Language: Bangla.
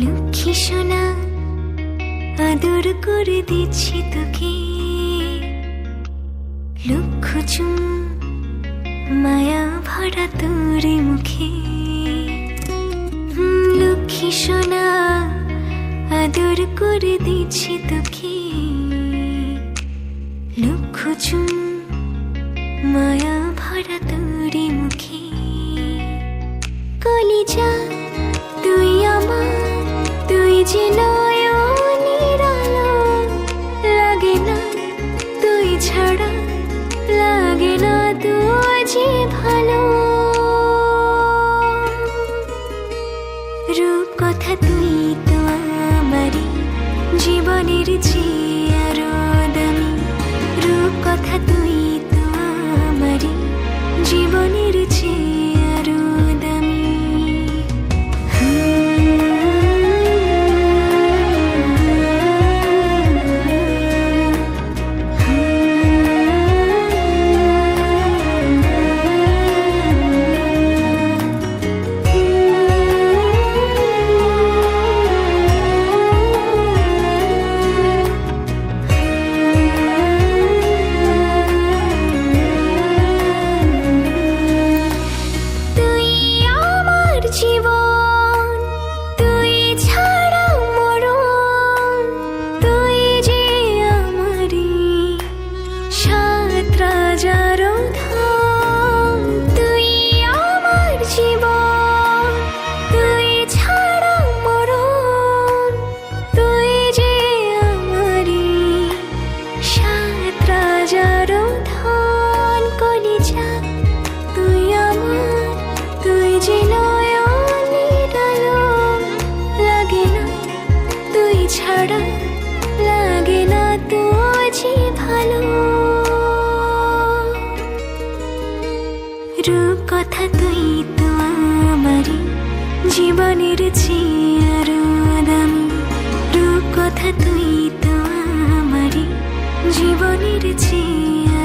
লক্ষ্মী সোনা আদর করে দিচ্ছি তোকে, লক্ষ চুম মায়া ভরা তোর মুখে। লক্ষ্মী সোনা আদর করে দিচ্ছি তোকে, লক্ষ চুম মায়া ভরা তোর মুখে। কলিজা তুই আমার, তুই যে নয়নের আলো, লাগে না তুই ছাড়া, লাগে না তুই যে ভালো। রূপ কথা তুই তো আমারই জীবনের চেয়ে আরো দামি, রূপ কথা তুই তো আমারই জীবনের চেয়ে আরো দামি। ছাড়া লাগে না তো যে ভালো। রূপ কথা তুই তো আমারই জীবনের চেয়ে আরো দামি, রূপ কথা তুই তো আমারই জীবনের চেয়ে